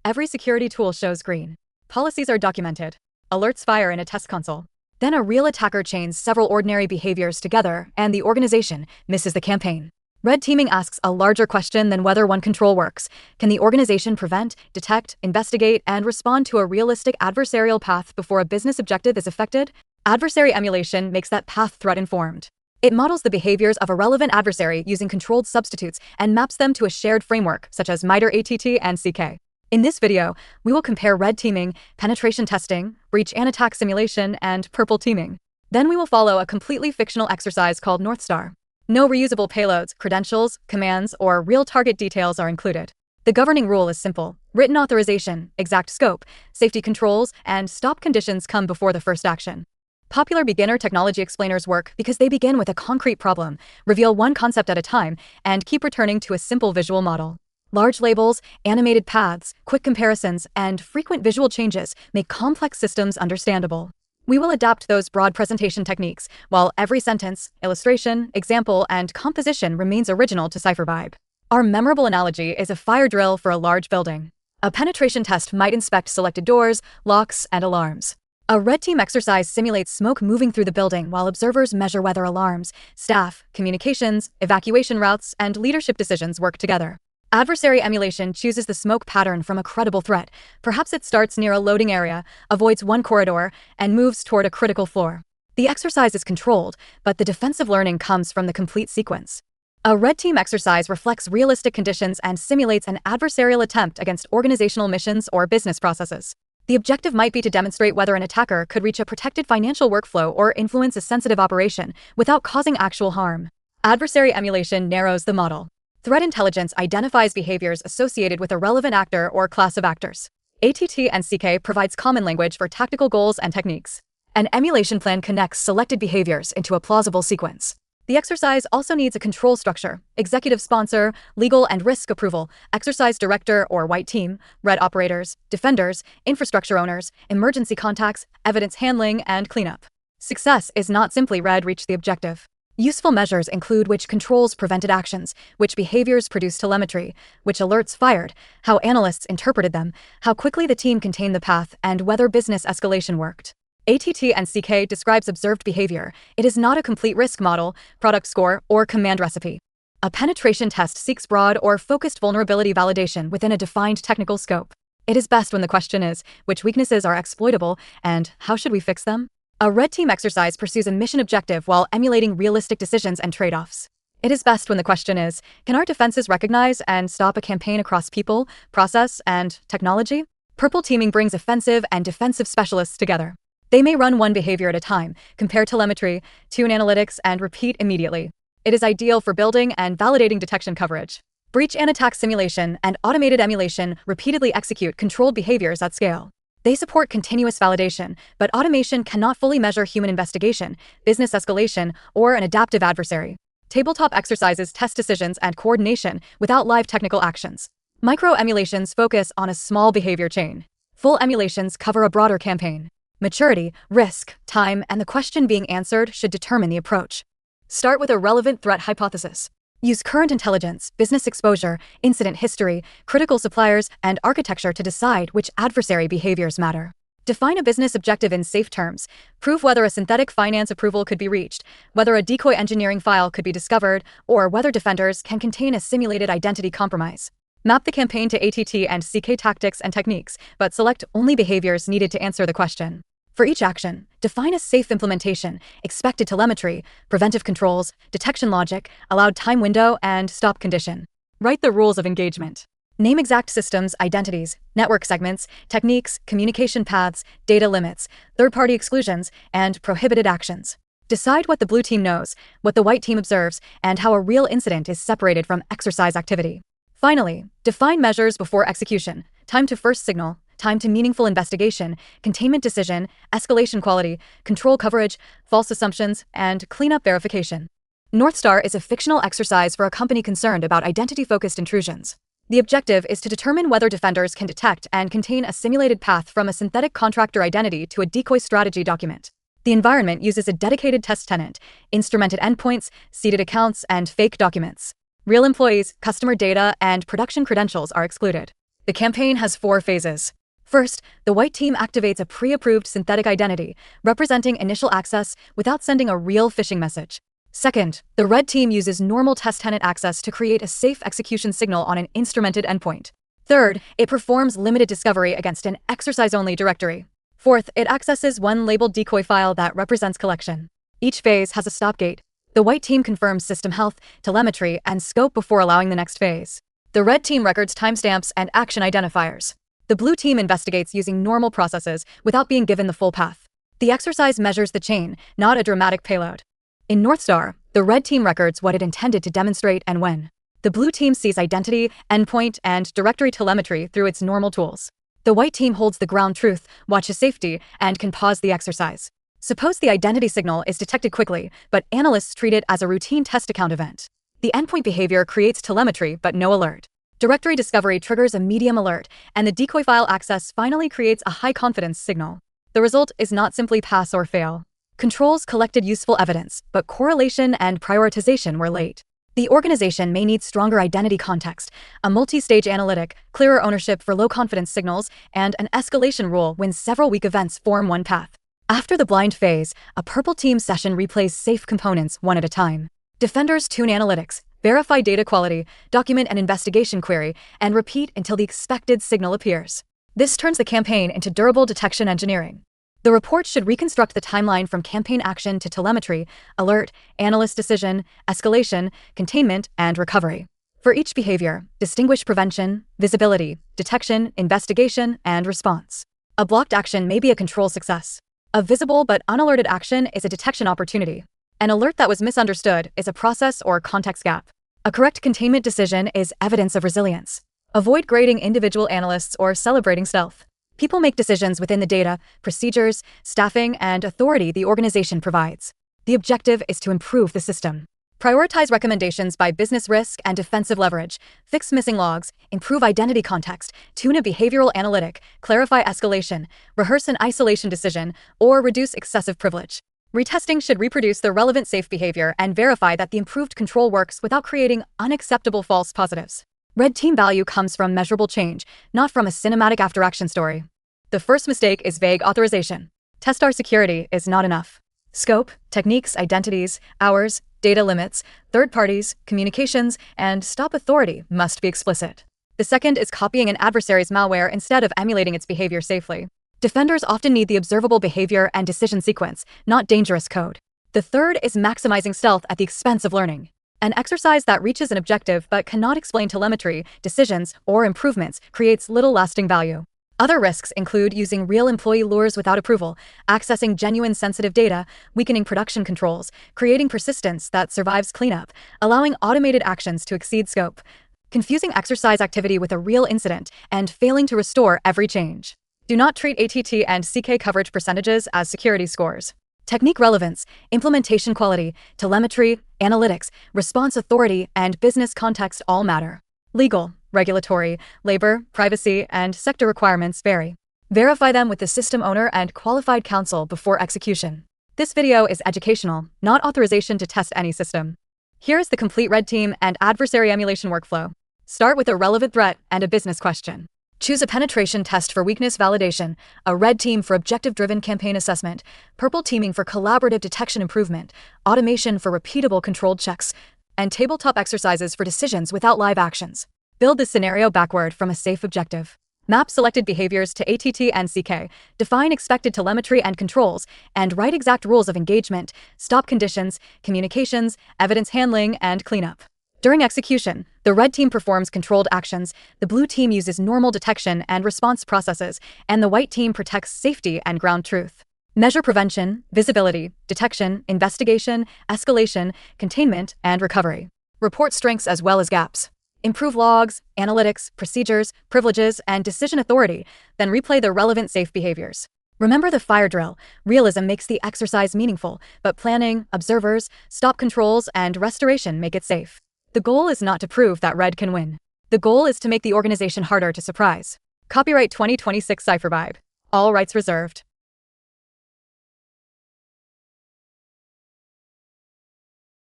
Every security tool shows green. Policies are documented. Alerts fire in a test console. Then a real attacker chains several ordinary behaviors together, and the organization misses the campaign. Red teaming asks a larger question than whether one control works. Can the organization prevent, detect, investigate, and respond to a realistic adversarial path before a business objective is affected? Adversary emulation makes that path threat-informed. It models the behaviors of a relevant adversary using controlled substitutes and maps them to a shared framework, such as MITRE ATT&CK. In this video, we will compare red teaming, penetration testing, breach and attack simulation, and purple teaming. Then we will follow a completely fictional exercise called Northstar. No reusable payloads, credentials, commands, or real target details are included. The governing rule is simple. Written authorization, exact scope, safety controls, and stop conditions come before the first action. Popular beginner technology explainers work because they begin with a concrete problem, reveal one concept at a time, and keep returning to a simple visual model. Large labels, animated paths, quick comparisons, and frequent visual changes make complex systems understandable. We will adapt those broad presentation techniques, while every sentence, illustration, example, and composition remains original to CipherVibe. Our memorable analogy is a fire drill for a large building. A penetration test might inspect selected doors, locks, and alarms. A red team exercise simulates smoke moving through the building while observers measure whether alarms, staff, communications, evacuation routes, and leadership decisions work together. Adversary emulation chooses the smoke pattern from a credible threat. Perhaps it starts near a loading area, avoids one corridor, and moves toward a critical floor. The exercise is controlled, but the defensive learning comes from the complete sequence. A red team exercise reflects realistic conditions and simulates an adversarial attempt against organizational missions or business processes. The objective might be to demonstrate whether an attacker could reach a protected financial workflow or influence a sensitive operation without causing actual harm. Adversary emulation narrows the model. Threat intelligence identifies behaviors associated with a relevant actor or class of actors. ATT&CK provides common language for tactical goals and techniques. An emulation plan connects selected behaviors into a plausible sequence. The exercise also needs a control structure: executive sponsor, legal and risk approval, exercise director or white team, red operators, defenders, infrastructure owners, emergency contacts, evidence handling, and cleanup. Success is not simply red reached the objective. Useful measures include which controls prevented actions, which behaviors produced telemetry, which alerts fired, how analysts interpreted them, how quickly the team contained the path, and whether business escalation worked. ATT&CK describes observed behavior. It is not a complete risk model, product score, or command recipe. A penetration test seeks broad or focused vulnerability validation within a defined technical scope. It is best when the question is, which weaknesses are exploitable, and how should we fix them? A red team exercise pursues a mission objective while emulating realistic decisions and trade-offs. It is best when the question is, can our defenses recognize and stop a campaign across people, process, and technology? Purple teaming brings offensive and defensive specialists together. They may run one behavior at a time, compare telemetry, tune analytics, and repeat immediately. It is ideal for building and validating detection coverage. Breach and attack simulation and automated emulation repeatedly execute controlled behaviors at scale. They support continuous validation, but automation cannot fully measure human investigation, business escalation, or an adaptive adversary. Tabletop exercises test decisions and coordination without live technical actions. Micro-emulations focus on a small behavior chain. Full emulations cover a broader campaign. Maturity, risk, time, and the question being answered should determine the approach. Start with a relevant threat hypothesis. Use current intelligence, business exposure, incident history, critical suppliers, and architecture to decide which adversary behaviors matter. Define a business objective in safe terms. Prove whether a synthetic finance approval could be reached, whether a decoy engineering file could be discovered, or whether defenders can contain a simulated identity compromise. Map the campaign to ATT&CK tactics and techniques, but select only behaviors needed to answer the question. For each action, define a safe implementation, expected telemetry, preventive controls, detection logic, allowed time window, and stop condition. Write the rules of engagement. Name exact systems, identities, network segments, techniques, communication paths, data limits, third-party exclusions, and prohibited actions. Decide what the blue team knows, what the white team observes, and how a real incident is separated from exercise activity. Finally, define measures before execution: time to first signal, time to meaningful investigation, containment decision, escalation quality, control coverage, false assumptions, and cleanup verification. Northstar is a fictional exercise for a company concerned about identity-focused intrusions. The objective is to determine whether defenders can detect and contain a simulated path from a synthetic contractor identity to a decoy strategy document. The environment uses a dedicated test tenant, instrumented endpoints, seeded accounts, and fake documents. Real employees, customer data, and production credentials are excluded. The campaign has 4 phases. First, the white team activates a pre-approved synthetic identity, representing initial access without sending a real phishing message. Second, the red team uses normal test tenant access to create a safe execution signal on an instrumented endpoint. Third, it performs limited discovery against an exercise-only directory. Fourth, it accesses one labeled decoy file that represents collection. Each phase has a stop gate. The white team confirms system health, telemetry, and scope before allowing the next phase. The red team records timestamps and action identifiers. The blue team investigates using normal processes without being given the full path. The exercise measures the chain, not a dramatic payload. In Northstar, the red team records what it intended to demonstrate and when. The blue team sees identity, endpoint, and directory telemetry through its normal tools. The white team holds the ground truth, watches safety, and can pause the exercise. Suppose the identity signal is detected quickly, but analysts treat it as a routine test account event. The endpoint behavior creates telemetry but no alert. Directory discovery triggers a medium alert, and the decoy file access finally creates a high-confidence signal. The result is not simply pass or fail. Controls collected useful evidence, but correlation and prioritization were late. The organization may need stronger identity context, a multi-stage analytic, clearer ownership for low-confidence signals, and an escalation rule when several weak events form one path. After the blind phase, a purple team session replays safe components one at a time. Defenders tune analytics, verify data quality, document an investigation query, and repeat until the expected signal appears. This turns the campaign into durable detection engineering. The report should reconstruct the timeline from campaign action to telemetry, alert, analyst decision, escalation, containment, and recovery. For each behavior, distinguish prevention, visibility, detection, investigation, and response. A blocked action may be a control success. A visible but unalerted action is a detection opportunity. An alert that was misunderstood is a process or context gap. A correct containment decision is evidence of resilience. Avoid grading individual analysts or celebrating stealth. People make decisions within the data, procedures, staffing, and authority the organization provides. The objective is to improve the system. Prioritize recommendations by business risk and defensive leverage, fix missing logs, improve identity context, tune a behavioral analytic, clarify escalation, rehearse an isolation decision, or reduce excessive privilege. Retesting should reproduce the relevant safe behavior and verify that the improved control works without creating unacceptable false positives. Red team value comes from measurable change, not from a cinematic after-action story. The first mistake is vague authorization. Test our security is not enough. Scope, techniques, identities, hours, data limits, third parties, communications, and stop authority must be explicit. The second is copying an adversary's malware instead of emulating its behavior safely. Defenders often need the observable behavior and decision sequence, not dangerous code. The third is maximizing stealth at the expense of learning. An exercise that reaches an objective but cannot explain telemetry, decisions, or improvements creates little lasting value. Other risks include using real employee lures without approval, accessing genuine sensitive data, weakening production controls, creating persistence that survives cleanup, allowing automated actions to exceed scope, confusing exercise activity with a real incident, and failing to restore every change. Do not treat ATT&CK coverage percentages as security scores. Technique relevance, implementation quality, telemetry, analytics, response authority, and business context all matter. Legal, regulatory, labor, privacy, and sector requirements vary. Verify them with the system owner and qualified counsel before execution. This video is educational, not authorization to test any system. Here is the complete red team and adversary emulation workflow. Start with a relevant threat and a business question. Choose a penetration test for weakness validation, a red team for objective-driven campaign assessment, purple teaming for collaborative detection improvement, automation for repeatable controlled checks, and tabletop exercises for decisions without live actions. Build the scenario backward from a safe objective. Map selected behaviors to ATT&CK, define expected telemetry and controls, and write exact rules of engagement, stop conditions, communications, evidence handling, and cleanup. During execution, the red team performs controlled actions, the blue team uses normal detection and response processes, and the white team protects safety and ground truth. Measure prevention, visibility, detection, investigation, escalation, containment, and recovery. Report strengths as well as gaps. Improve logs, analytics, procedures, privileges, and decision authority, then replay the relevant safe behaviors. Remember the fire drill. Realism makes the exercise meaningful, but planning, observers, stop controls, and restoration make it safe. The goal is not to prove that red can win. The goal is to make the organization harder to surprise. Copyright 2026 CipherVibe. All rights reserved.